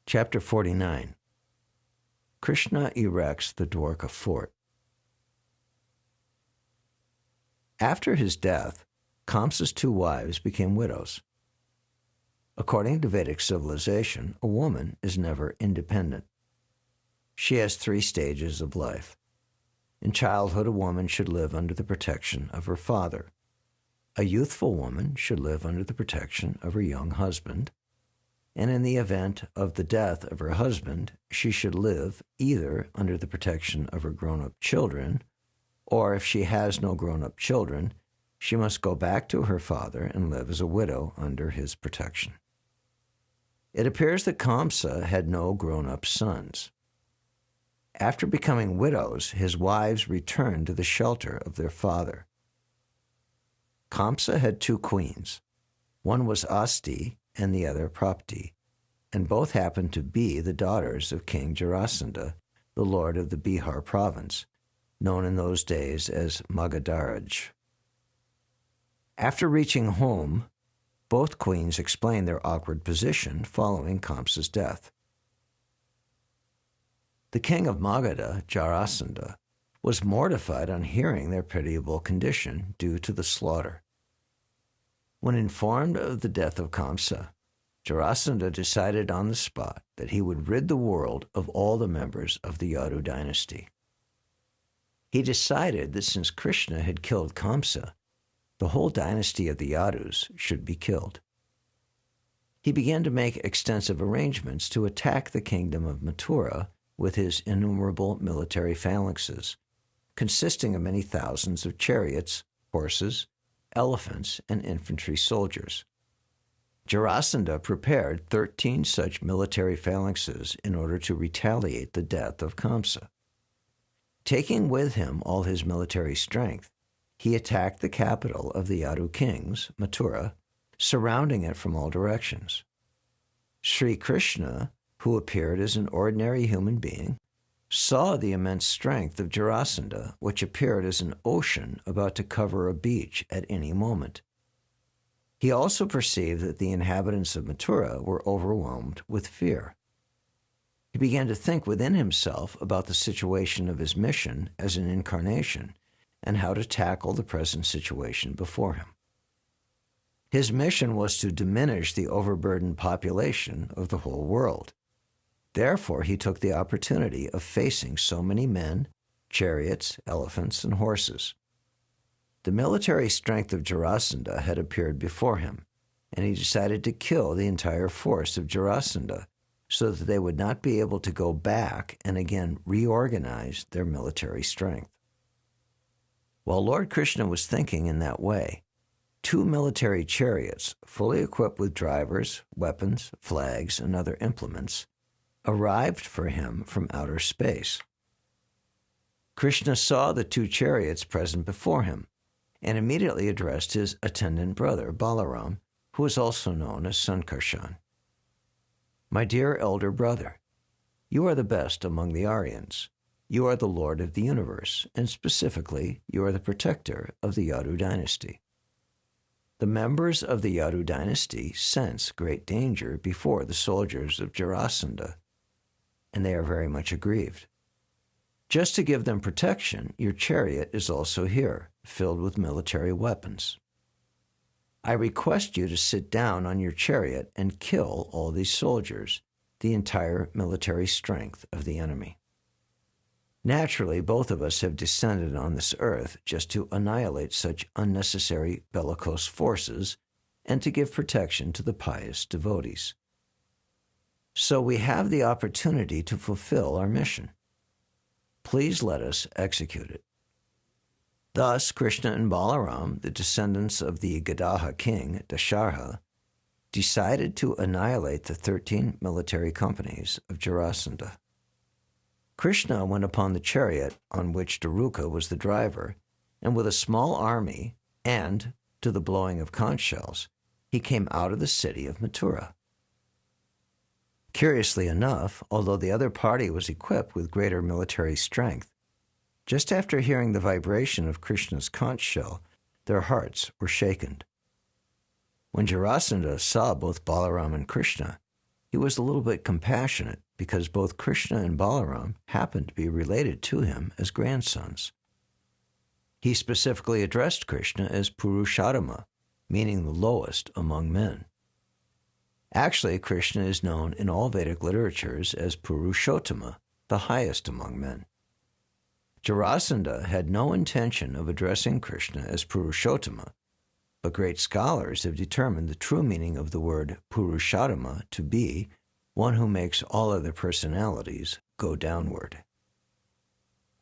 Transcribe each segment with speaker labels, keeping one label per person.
Speaker 1: Chapter 49. Krishna erects the Dwarka fort. After his death, Kamsa's two wives became widows. According to Vedic civilization, a woman is never independent. She has 3 stages of life. In childhood, a woman should live under the protection of her father. A youthful woman should live under the protection of her young husband. And in the event of the death of her husband, she should live either under the protection of her grown-up children, or if she has no grown-up children, she must go back to her father and live as a widow under his protection. It appears that Kamsa had no grown-up sons. After becoming widows, his wives returned to the shelter of their father. Kamsa had 2 queens. One was Asti and the other Prapti, and both happened to be the daughters of King Jarasandha, the lord of the Bihar province, known in those days as Magadharaj. After reaching home, both queens explained their awkward position following Kamsa's death. The king of Magadha, Jarasandha, was mortified on hearing their pitiable condition due to the slaughter. When informed of the death of Kamsa, Jarasandha decided on the spot that he would rid the world of all the members of the Yadu dynasty. He decided that since Krishna had killed Kamsa, the whole dynasty of the Yadus should be killed. He began to make extensive arrangements to attack the kingdom of Mathura with his innumerable military phalanxes, consisting of many thousands of chariots, horses, elephants, and infantry soldiers. Jarasandha prepared 13 such military phalanxes in order to retaliate the death of Kamsa. Taking with him all his military strength, he attacked the capital of the Yadu kings, Mathura, surrounding it from all directions. Sri Krishna, who appeared as an ordinary human being, saw the immense strength of Jarasandha, which appeared as an ocean about to cover a beach at any moment. He also perceived that the inhabitants of Mathura were overwhelmed with fear. He began to think within himself about the situation of his mission as an incarnation and how to tackle the present situation before him. His mission was to diminish the overburdened population of the whole world. Therefore, he took the opportunity of facing so many men, chariots, elephants, and horses. The military strength of Jarasandha had appeared before him, and he decided to kill the entire force of Jarasandha so that they would not be able to go back and again reorganize their military strength. While Lord Krishna was thinking in that way, 2 military chariots, fully equipped with drivers, weapons, flags, and other implements, arrived for him from outer space. Krishna saw the 2 chariots present before him and immediately addressed his attendant brother, Balaram, who is also known as Sankarshan. "My dear elder brother, you are the best among the Aryans. You are the lord of the universe, and specifically, you are the protector of the Yadu dynasty. The members of the Yadu dynasty sense great danger before the soldiers of Jarasandha, and they are very much aggrieved. Just to give them protection, your chariot is also here, filled with military weapons. I request you to sit down on your chariot and kill all these soldiers, the entire military strength of the enemy. Naturally, both of us have descended on this earth just to annihilate such unnecessary bellicose forces and to give protection to the pious devotees. So we have the opportunity to fulfill our mission. Please let us execute it." Thus, Krishna and Balaram, the descendants of the Gadaha king, Dasharha, decided to annihilate the 13 military companies of Jarasandha. Krishna went upon the chariot on which Daruka was the driver, and with a small army and, to the blowing of conch shells, he came out of the city of Mathura. Curiously enough, although the other party was equipped with greater military strength, just after hearing the vibration of Krishna's conch shell, their hearts were shaken. When Jarasandha saw both Balaram and Krishna, he was a little bit compassionate because both Krishna and Balaram happened to be related to him as grandsons. He specifically addressed Krishna as Purushottama, meaning the lowest among men. Actually, Krishna is known in all Vedic literatures as Purushottama, the highest among men. Jarasandha had no intention of addressing Krishna as Purushottama, but great scholars have determined the true meaning of the word Purushottama to be one who makes all other personalities go downward.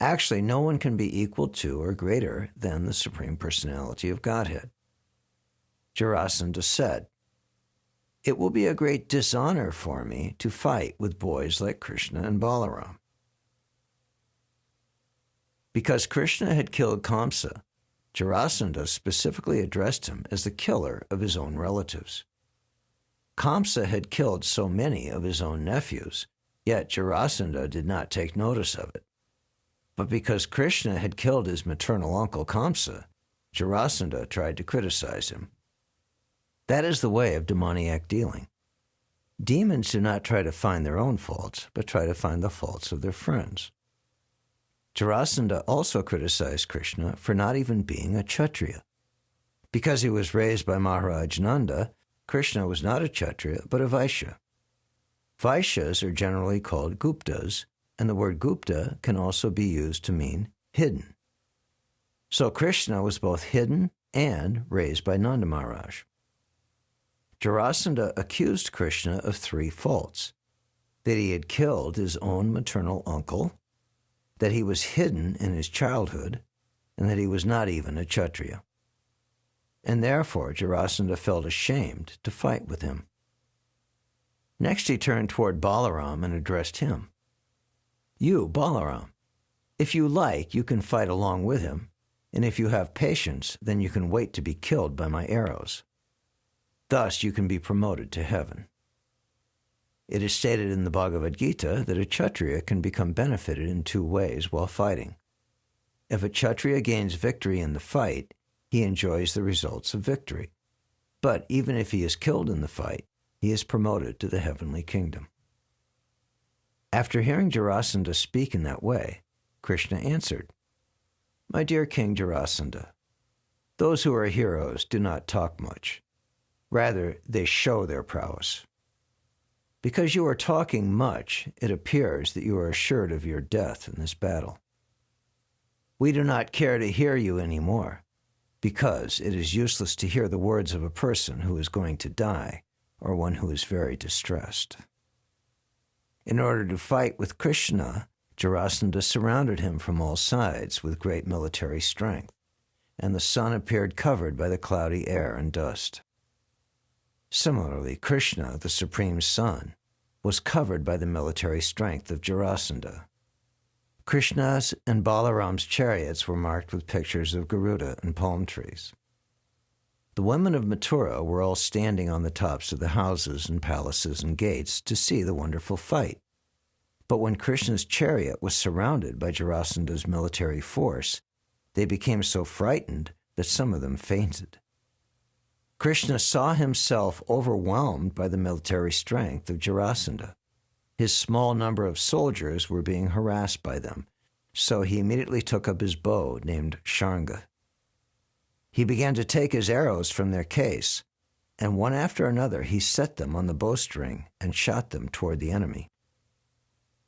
Speaker 1: Actually, no one can be equal to or greater than the Supreme Personality of Godhead. Jarasandha said, "It will be a great dishonor for me to fight with boys like Krishna and Balaram." Because Krishna had killed Kamsa, Jarasandha specifically addressed him as the killer of his own relatives. Kamsa had killed so many of his own nephews, yet Jarasandha did not take notice of it. But because Krishna had killed his maternal uncle Kamsa, Jarasandha tried to criticize him. That is the way of demoniac dealing. Demons do not try to find their own faults, but try to find the faults of their friends. Jarasandha also criticized Krishna for not even being a Kshatriya. Because he was raised by Maharaj Nanda, Krishna was not a Kshatriya, but a Vaishya. Vaishyas are generally called Guptas, and the word Gupta can also be used to mean hidden. So Krishna was both hidden and raised by Nanda Maharaj. Jarasandha accused Krishna of 3 faults: that he had killed his own maternal uncle, that he was hidden in his childhood, and that he was not even a Kshatriya. And therefore Jarasandha felt ashamed to fight with him. Next he turned toward Balaram and addressed him. "You, Balaram, if you like, you can fight along with him, and if you have patience, then you can wait to be killed by my arrows. Thus you can be promoted to heaven." It is stated in the Bhagavad Gita that a Kshatriya can become benefited in 2 ways while fighting. If a Kshatriya gains victory in the fight, he enjoys the results of victory. But even if he is killed in the fight, he is promoted to the heavenly kingdom. After hearing Jarasandha speak in that way, Krishna answered, "My dear King Jarasandha, those who are heroes do not talk much. Rather, they show their prowess. Because you are talking much, it appears that you are assured of your death in this battle. We do not care to hear you anymore, because it is useless to hear the words of a person who is going to die or one who is very distressed." In order to fight with Krishna, Jarasandha surrounded him from all sides with great military strength, and the sun appeared covered by the cloudy air and dust. Similarly, Krishna, the Supreme Sun, was covered by the military strength of Jarasandha. Krishna's and Balaram's chariots were marked with pictures of Garuda and palm trees. The women of Mathura were all standing on the tops of the houses and palaces and gates to see the wonderful fight. But when Krishna's chariot was surrounded by Jarasandha's military force, they became so frightened that some of them fainted. Krishna saw himself overwhelmed by the military strength of Jarasandha. His small number of soldiers were being harassed by them, so he immediately took up his bow named Sharanga. He began to take his arrows from their case, and one after another he set them on the bowstring and shot them toward the enemy.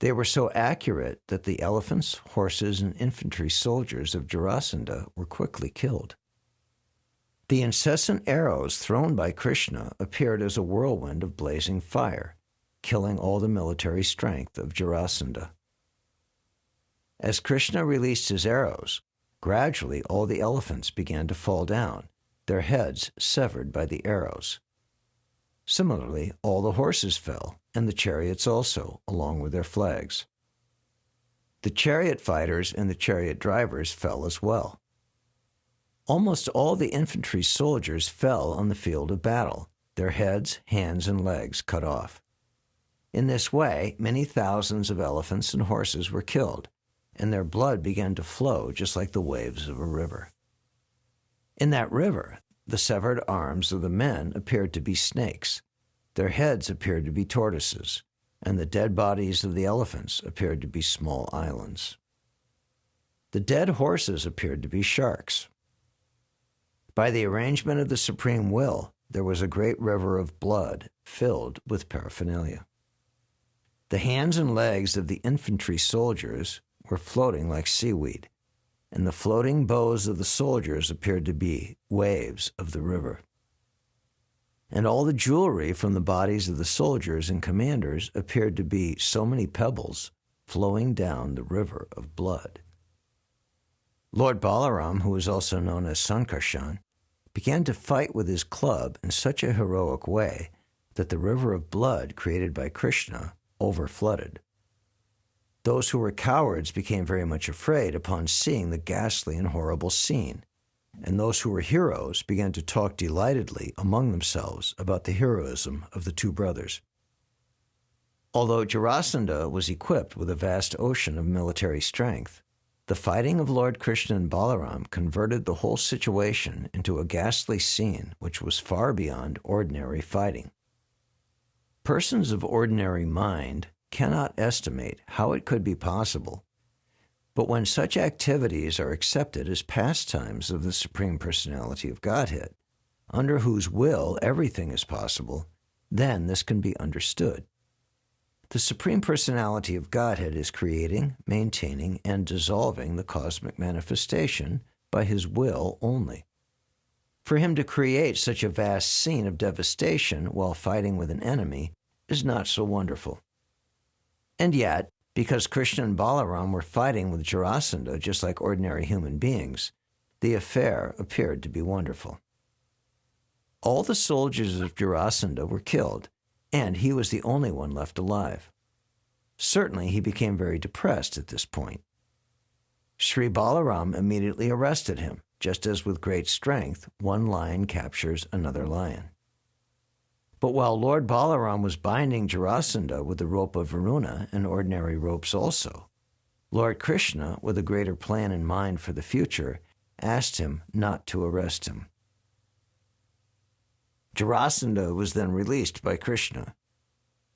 Speaker 1: They were so accurate that the elephants, horses, and infantry soldiers of Jarasandha were quickly killed. The incessant arrows thrown by Krishna appeared as a whirlwind of blazing fire, killing all the military strength of Jarasandha. As Krishna released his arrows, gradually all the elephants began to fall down, their heads severed by the arrows. Similarly, all the horses fell, and the chariots also, along with their flags. The chariot fighters and the chariot drivers fell as well. Almost all the infantry soldiers fell on the field of battle, their heads, hands, and legs cut off. In this way, many thousands of elephants and horses were killed, and their blood began to flow just like the waves of a river. In that river, the severed arms of the men appeared to be snakes. Their heads appeared to be tortoises, and the dead bodies of the elephants appeared to be small islands. The dead horses appeared to be sharks. By the arrangement of the supreme will, there was a great river of blood filled with paraphernalia. The hands and legs of the infantry soldiers were floating like seaweed, and the floating bows of the soldiers appeared to be waves of the river. And all the jewelry from the bodies of the soldiers and commanders appeared to be so many pebbles flowing down the river of blood. Lord Balaram, who was also known as Sankarshan, began to fight with his club in such a heroic way that the river of blood created by Krishna overflooded. Those who were cowards became very much afraid upon seeing the ghastly and horrible scene, and those who were heroes began to talk delightedly among themselves about the heroism of the two brothers. Although Jarasandha was equipped with a vast ocean of military strength, the fighting of Lord Krishna and Balaram converted the whole situation into a ghastly scene which was far beyond ordinary fighting. Persons of ordinary mind cannot estimate how it could be possible, but when such activities are accepted as pastimes of the Supreme Personality of Godhead, under whose will everything is possible, then this can be understood. The Supreme Personality of Godhead is creating, maintaining, and dissolving the cosmic manifestation by His will only. For Him to create such a vast scene of devastation while fighting with an enemy is not so wonderful. And yet, because Krishna and Balaram were fighting with Jarasandha just like ordinary human beings, the affair appeared to be wonderful. All the soldiers of Jarasandha were killed, and he was the only one left alive. Certainly, he became very depressed at this point. Sri Balaram immediately arrested him, just as with great strength one lion captures another lion. But while Lord Balaram was binding Jarasandha with the rope of Varuna and ordinary ropes also, Lord Krishna, with a greater plan in mind for the future, asked him not to arrest him. Jarasandha was then released by Krishna.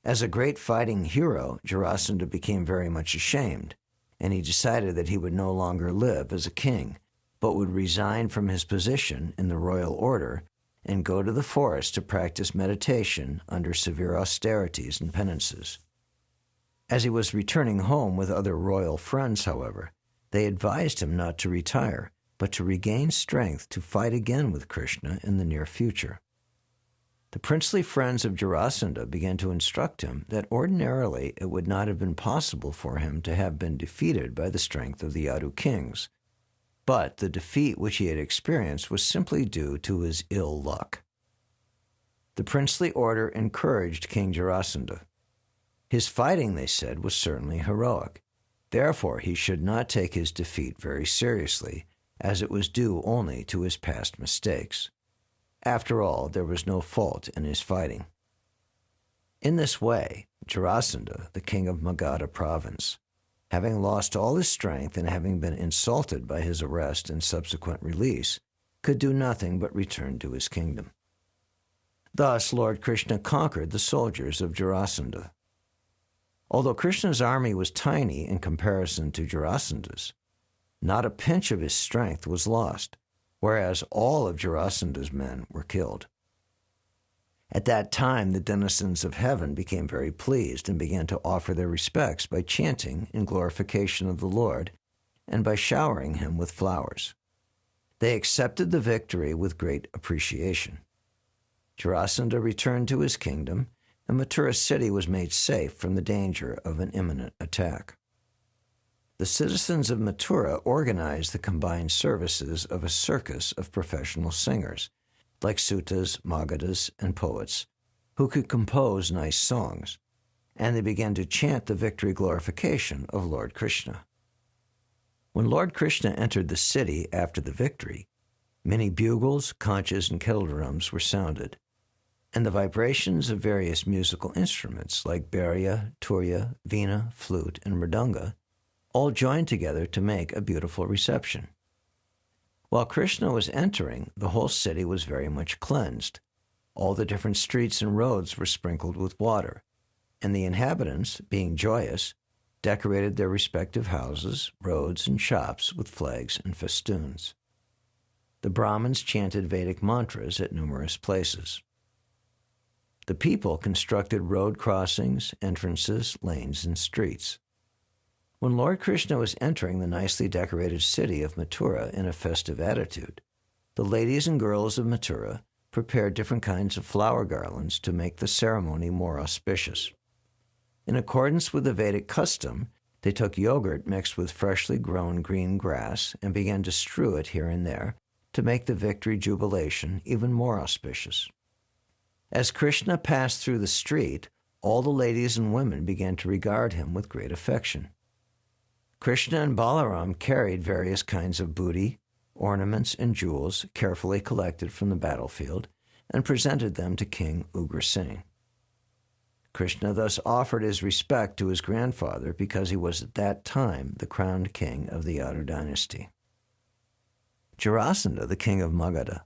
Speaker 1: As a great fighting hero, Jarasandha became very much ashamed, and he decided that he would no longer live as a king, but would resign from his position in the royal order and go to the forest to practice meditation under severe austerities and penances. As he was returning home with other royal friends, however, they advised him not to retire, but to regain strength to fight again with Krishna in the near future. The princely friends of Jarasandha began to instruct him that ordinarily it would not have been possible for him to have been defeated by the strength of the Yadu kings, but the defeat which he had experienced was simply due to his ill luck. The princely order encouraged King Jarasandha. His fighting, they said, was certainly heroic. Therefore, he should not take his defeat very seriously, as it was due only to his past mistakes. After all, there was no fault in his fighting. In this way, Jarasandha, the king of Magadha province, having lost all his strength and having been insulted by his arrest and subsequent release, could do nothing but return to his kingdom. Thus, Lord Krishna conquered the soldiers of Jarasandha. Although Krishna's army was tiny in comparison to Jarasandha's, not a pinch of his strength was lost, whereas all of Jarasandha's men were killed. At that time, the denizens of heaven became very pleased and began to offer their respects by chanting in glorification of the Lord and by showering him with flowers. They accepted the victory with great appreciation. Jarasandha returned to his kingdom, and Mathura city was made safe from the danger of an imminent attack. The citizens of Mathura organized the combined services of a circus of professional singers, like sutas, magadhas, and poets, who could compose nice songs, and they began to chant the victory glorification of Lord Krishna. When Lord Krishna entered the city after the victory, many bugles, conches, and kettle drums were sounded, and the vibrations of various musical instruments like barya, turya, veena, flute, and mridanga all joined together to make a beautiful reception. While Krishna was entering, the whole city was very much cleansed, All the different streets and roads were sprinkled with water, and the inhabitants, being joyous, decorated their respective houses, roads, and shops with flags and festoons. The Brahmins chanted Vedic mantras at numerous places. The people constructed road crossings, entrances, lanes, and streets. When Lord Krishna was entering the nicely decorated city of Mathura in a festive attitude, the ladies and girls of Mathura prepared different kinds of flower garlands to make the ceremony more auspicious. In accordance with the Vedic custom, they took yogurt mixed with freshly grown green grass and began to strew it here and there to make the victory jubilation even more auspicious. As Krishna passed through the street, all the ladies and women began to regard him with great affection. Krishna and Balaram carried various kinds of booty, ornaments, and jewels carefully collected from the battlefield and presented them to King Ugrasena. Krishna thus offered his respect to his grandfather because he was at that time the crowned king of the Yadu dynasty. Jarasandha, the king of Magadha,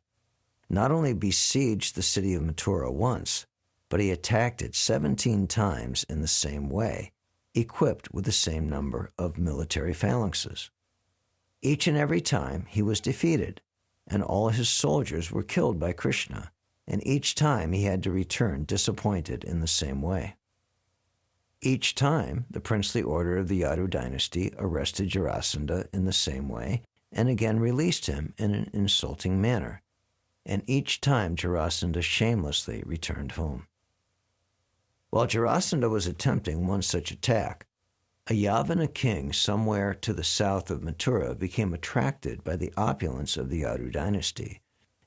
Speaker 1: not only besieged the city of Mathura once, but he attacked it 17 times in the same way, equipped with the same number of military phalanxes. Each and every time he was defeated, and all his soldiers were killed by Krishna, and each time he had to return disappointed in the same way. Each time, the princely order of the Yadu dynasty arrested Jarasandha in the same way and again released him in an insulting manner, and each time Jarasandha shamelessly returned home. While Jarasandha was attempting one such attack, a Yavana king somewhere to the south of Mathura became attracted by the opulence of the Yadu dynasty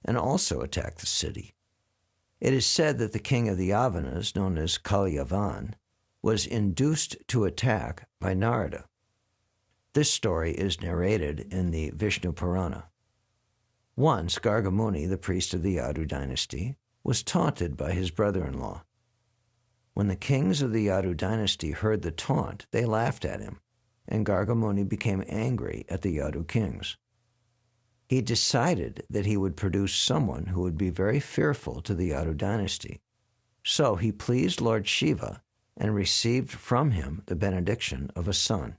Speaker 1: and also attacked the city. It is said that the king of the Yavanas, known as Kalyavan, was induced to attack by Narada. This story is narrated in the Vishnu Purana. Once, Gargamuni, the priest of the Yadu dynasty, was taunted by his brother-in-law. When the kings of the Yadu dynasty heard the taunt, they laughed at him, and Gargamuni became angry at the Yadu kings. He decided that he would produce someone who would be very fearful to the Yadu dynasty. So he pleased Lord Shiva and received from him the benediction of a son.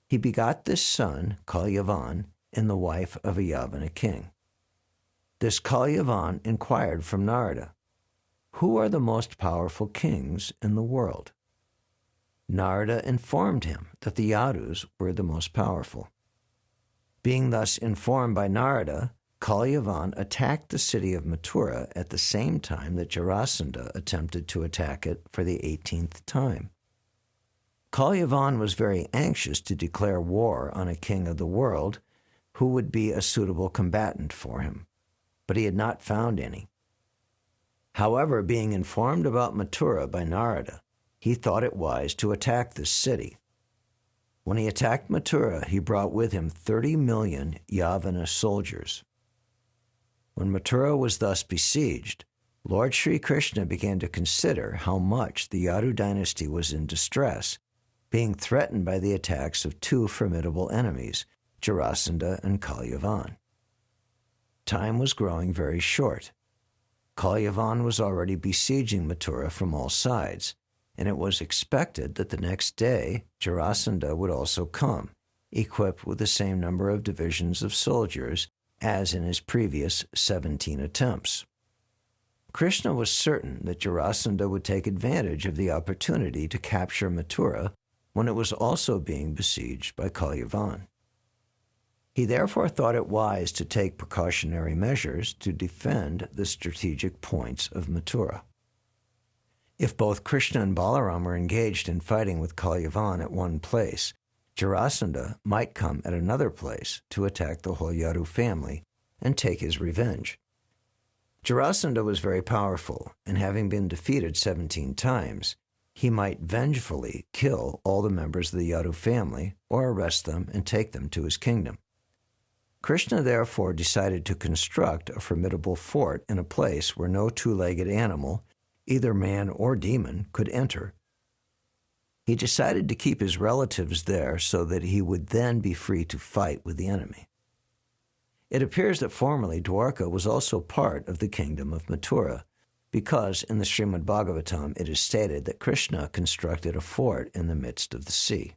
Speaker 1: He begot this son, Kalyavan, in the wife of a Yavana king. This Kalyavan inquired from Narada, "Who are the most powerful kings in the world?" Narada informed him that the Yadus were the most powerful. Being thus informed by Narada, Kalyavan attacked the city of Mathura at the same time that Jarasandha attempted to attack it for the 18th time. Kalyavan was very anxious to declare war on a king of the world who would be a suitable combatant for him, but he had not found any. However, being informed about Mathura by Narada, he thought it wise to attack this city. When he attacked Mathura, he brought with him 30 million Yavana soldiers. When Mathura was thus besieged, Lord Sri Krishna began to consider how much the Yadu dynasty was in distress, being threatened by the attacks of two formidable enemies, Jarasandha and Kalyavan. Time was growing very short. Kalyavan was already besieging Mathura from all sides, and it was expected that the next day Jarasandha would also come, equipped with the same number of divisions of soldiers as in his previous 17 attempts. Krishna was certain that Jarasandha would take advantage of the opportunity to capture Mathura when it was also being besieged by Kalyavan. He therefore thought it wise to take precautionary measures to defend the strategic points of Mathura. If both Krishna and Balaram were engaged in fighting with Kalyavan at one place, Jarasandha might come at another place to attack the whole Yadu family and take his revenge. Jarasandha was very powerful, and having been defeated 17 times, he might vengefully kill all the members of the Yadu family or arrest them and take them to his kingdom. Krishna therefore decided to construct a formidable fort in a place where no two-legged animal, either man or demon, could enter. He decided to keep his relatives there so that he would then be free to fight with the enemy. It appears that formerly Dwarka was also part of the kingdom of Mathura, because in the Srimad Bhagavatam it is stated that Krishna constructed a fort in the midst of the sea.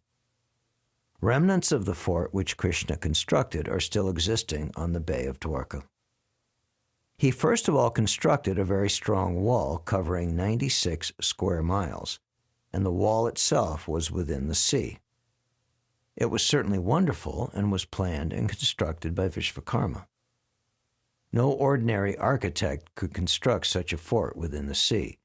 Speaker 1: Remnants of the fort which Krishna constructed are still existing on the Bay of Dwarka. He first of all constructed a very strong wall covering 96 square miles, and the wall itself was within the sea. It was certainly wonderful and was planned and constructed by Vishvakarma. No ordinary architect could construct such a fort within the sea,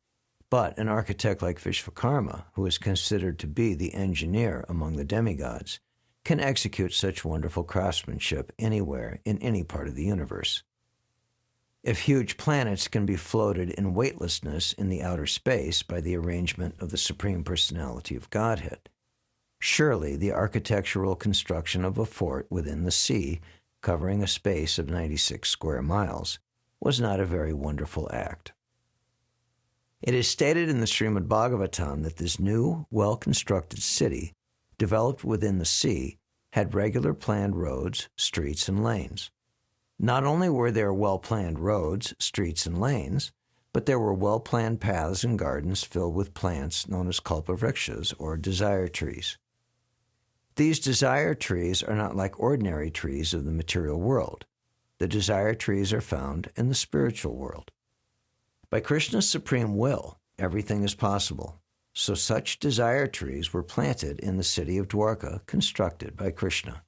Speaker 1: but an architect like Vishvakarma, who is considered to be the engineer among the demigods, can execute such wonderful craftsmanship anywhere in any part of the universe. If huge planets can be floated in weightlessness in the outer space by the arrangement of the Supreme Personality of Godhead, surely the architectural construction of a fort within the sea, covering a space of 96 square miles, was not a very wonderful act. It is stated in the Srimad Bhagavatam that this new, well-constructed city, developed within the sea, had regular planned roads, streets, and lanes. Not only were there well-planned roads, streets, and lanes, but there were well-planned paths and gardens filled with plants known as kalpavrikshas, or desire trees. These desire trees are not like ordinary trees of the material world. The desire trees are found in the spiritual world. By Krishna's supreme will, everything is possible. So such desire trees were planted in the city of Dwarka, constructed by Krishna.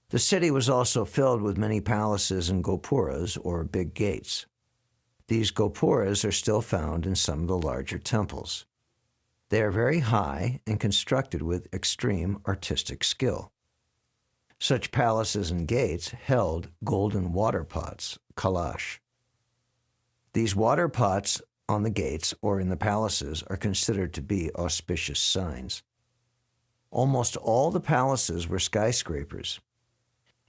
Speaker 1: The city was also filled with many palaces and gopuras, or big gates. These gopuras are still found in some of the larger temples. They are very high and constructed with extreme artistic skill. Such palaces and gates held golden water pots, kalash. These water pots on the gates or in the palaces are considered to be auspicious signs. Almost all the palaces were skyscrapers.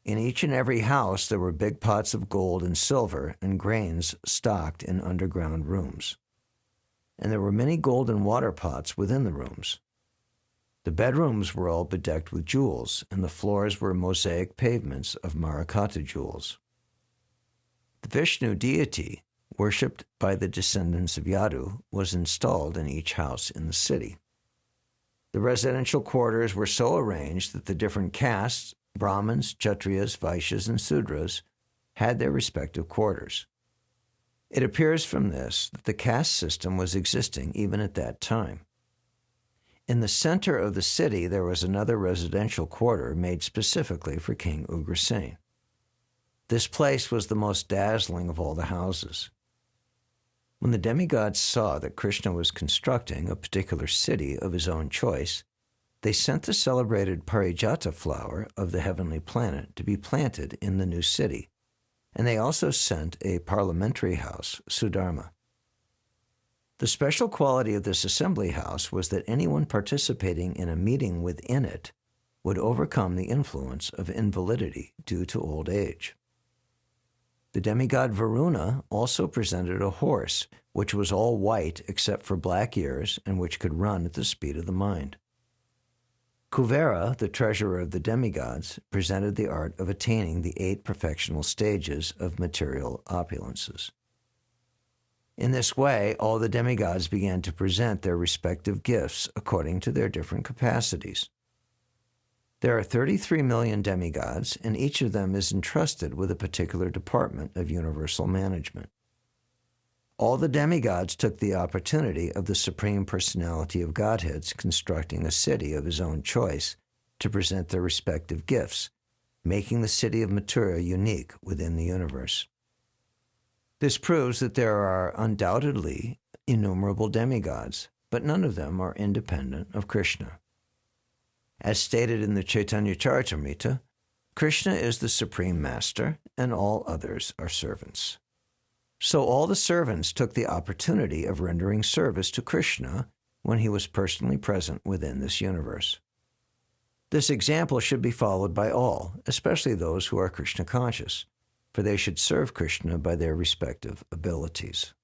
Speaker 1: In each and every house there were big pots of gold and silver and grains stocked in underground rooms. And there were many golden water pots within the rooms. The bedrooms were all bedecked with jewels, and the floors were mosaic pavements of Marakata jewels. The Vishnu deity, worshipped by the descendants of Yadu, was installed in each house in the city. The residential quarters were so arranged that the different castes, Brahmins, Kshatriyas, Vaishyas, and Sudras, had their respective quarters. It appears from this that the caste system was existing even at that time. In the center of the city there was another residential quarter made specifically for King Ugrasen. This place was the most dazzling of all the houses. When the demigods saw that Krishna was constructing a particular city of his own choice, they sent the celebrated Parijata flower of the heavenly planet to be planted in the new city, and they also sent a parliamentary house, Sudharma. The special quality of this assembly house was that anyone participating in a meeting within it would overcome the influence of invalidity due to old age. The demigod Varuna also presented a horse, which was all white except for black ears and which could run at the speed of the mind. Kuvera, the treasurer of the demigods, presented the art of attaining the 8 perfectional stages of material opulences. In this way, all the demigods began to present their respective gifts according to their different capacities. There are 33 million demigods, and each of them is entrusted with a particular department of universal management. All the demigods took the opportunity of the Supreme Personality of Godhead's constructing a city of his own choice to present their respective gifts, making the city of Mathura unique within the universe. This proves that there are undoubtedly innumerable demigods, but none of them are independent of Krishna. As stated in the Chaitanya Charitamrita, Krishna is the Supreme Master, and all others are servants. So all the servants took the opportunity of rendering service to Krishna when he was personally present within this universe. This example should be followed by all, especially those who are Krishna conscious, for they should serve Krishna by their respective abilities.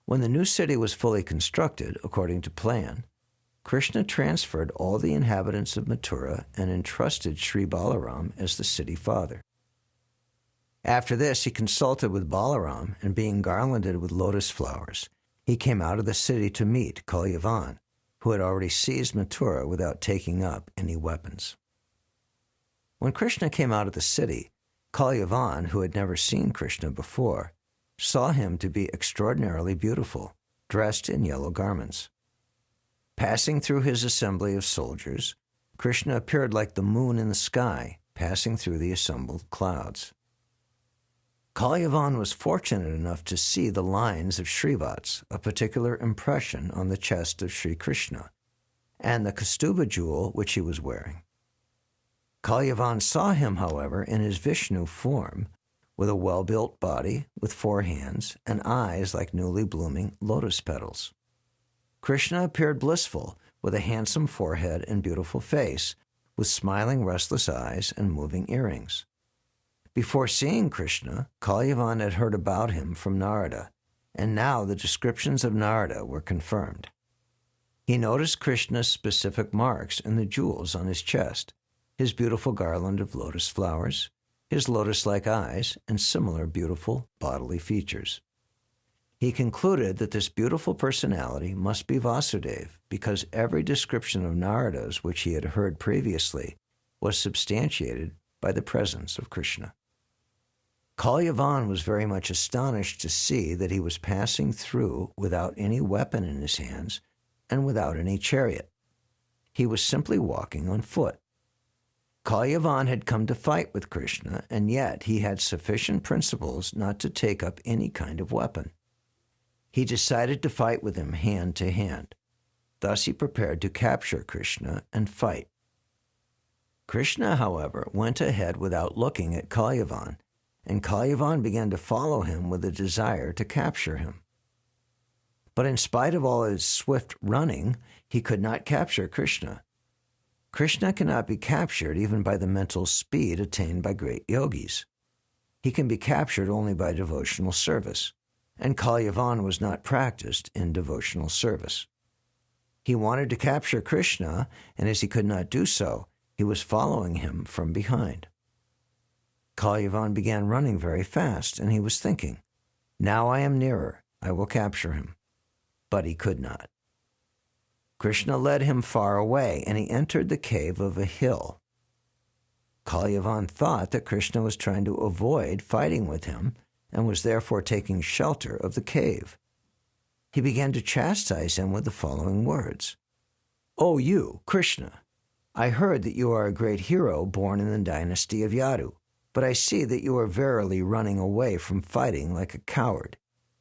Speaker 1: When the new city was fully constructed according to plan, Krishna transferred all the inhabitants of Mathura and entrusted Sri Balaram as the city father. After this, he consulted with Balaram, and being garlanded with lotus flowers, he came out of the city to meet Kalyavan, who had already seized Mathura without taking up any weapons. When Krishna came out of the city, Kalyavan, who had never seen Krishna before, saw him to be extraordinarily beautiful, dressed in yellow garments. Passing through his assembly of soldiers, Krishna appeared like the moon in the sky, passing through the assembled clouds. Kalyavan was fortunate enough to see the lines of Srivats, a particular impression on the chest of Sri Krishna, and the Kaustubha jewel which he was wearing. Kalyavan saw him, however, in his Vishnu form, with a well-built body, with 4 hands, and eyes like newly blooming lotus petals. Krishna appeared blissful, with a handsome forehead and beautiful face, with smiling restless eyes and moving earrings. Before seeing Krishna, Kalyavan had heard about him from Narada, and now the descriptions of Narada were confirmed. He noticed Krishna's specific marks in the jewels on his chest, his beautiful garland of lotus flowers, his lotus-like eyes, and similar beautiful bodily features. He concluded that this beautiful personality must be Vasudeva, because every description of Narada's which he had heard previously was substantiated by the presence of Krishna. Kalyavan was very much astonished to see that he was passing through without any weapon in his hands and without any chariot. He was simply walking on foot. Kalyavan had come to fight with Krishna, and yet he had sufficient principles not to take up any kind of weapon. He decided to fight with him hand to hand. Thus he prepared to capture Krishna and fight. Krishna, however, went ahead without looking at Kalyavan, and Kalyavan began to follow him with a desire to capture him. But in spite of all his swift running, he could not capture Krishna. Krishna cannot be captured even by the mental speed attained by great yogis. He can be captured only by devotional service, and Kalyavan was not practiced in devotional service. He wanted to capture Krishna, and as he could not do so, he was following him from behind. Kalyavan began running very fast, and he was thinking, "Now I am nearer, I will capture him." But he could not. Krishna led him far away, and he entered the cave of a hill. Kalyavan thought that Krishna was trying to avoid fighting with him, and was therefore taking shelter of the cave. He began to chastise him with the following words: "O you, Krishna, I heard that you are a great hero born in the dynasty of Yadu, but I see that you are verily running away from fighting like a coward.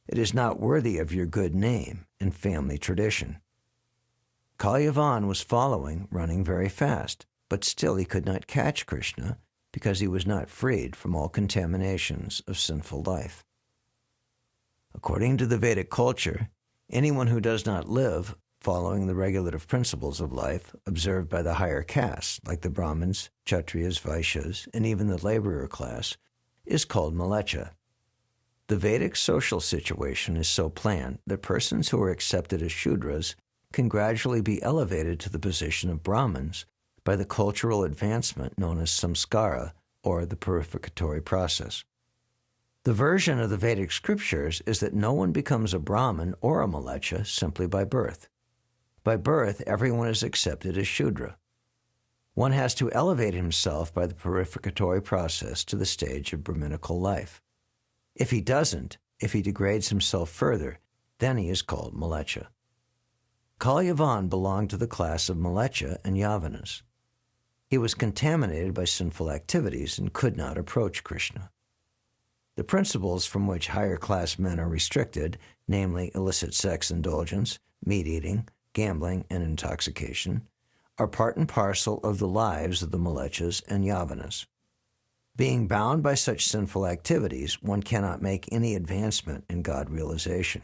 Speaker 1: It is not worthy of your good name and family tradition." Kalyavan was following, running very fast, but still he could not catch Krishna because he was not freed from all contaminations of sinful life. According to the Vedic culture, anyone who does not live following the regulative principles of life observed by the higher castes, like the Brahmins, Kshatriyas, Vaishyas, and even the laborer class, is called Malecha. The Vedic social situation is so planned that persons who are accepted as Shudras can gradually be elevated to the position of Brahmins by the cultural advancement known as samskara, or the purificatory process. The version of the Vedic scriptures is that no one becomes a Brahmin or a Malecha simply by birth. By birth, everyone is accepted as Shudra. One has to elevate himself by the purificatory process to the stage of Brahminical life. If he doesn't, if he degrades himself further, then he is called Malecha. Kalyavan belonged to the class of Malecha and Yavanas. He was contaminated by sinful activities and could not approach Krishna. The principles from which higher class men are restricted, namely illicit sex indulgence, meat eating, gambling, and intoxication, are part and parcel of the lives of the Malechas and Yavanas. Being bound by such sinful activities, one cannot make any advancement in God realization.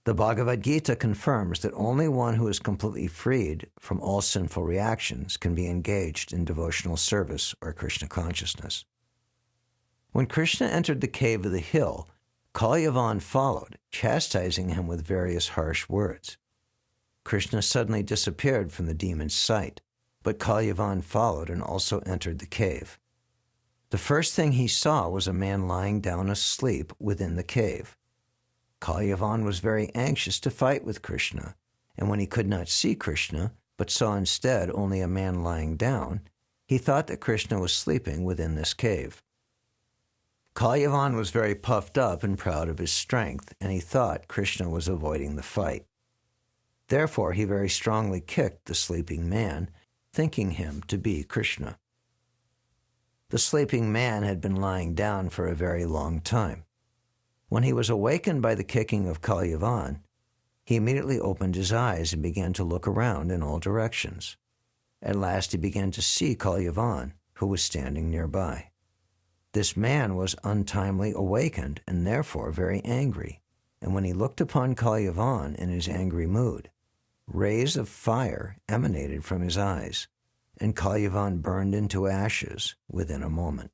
Speaker 1: The Bhagavad Gita confirms that only one who is completely freed from all sinful reactions can be engaged in devotional service or Krishna consciousness. When Krishna entered the cave of the hill, Kalyavan followed, chastising him with various harsh words. Krishna suddenly disappeared from the demon's sight, but Kalyavan followed and also entered the cave. The first thing he saw was a man lying down asleep within the cave. Kalyavan was very anxious to fight with Krishna, and when he could not see Krishna, but saw instead only a man lying down, he thought that Krishna was sleeping within this cave. Kalyavan was very puffed up and proud of his strength, and he thought Krishna was avoiding the fight. Therefore, he very strongly kicked the sleeping man, thinking him to be Krishna. The sleeping man had been lying down for a very long time. When he was awakened by the kicking of Kalyavan, he immediately opened his eyes and began to look around in all directions. At last he began to see Kalyavan, who was standing nearby. This man was untimely awakened and therefore very angry, and when he looked upon Kalyavan in his angry mood, rays of fire emanated from his eyes, and Kalyavan burned into ashes within a moment.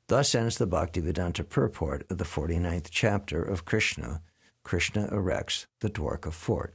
Speaker 1: Thus ends the Bhaktivedanta purport of the 49th chapter of Krishna, Krishna Erects the Dwarka Fort.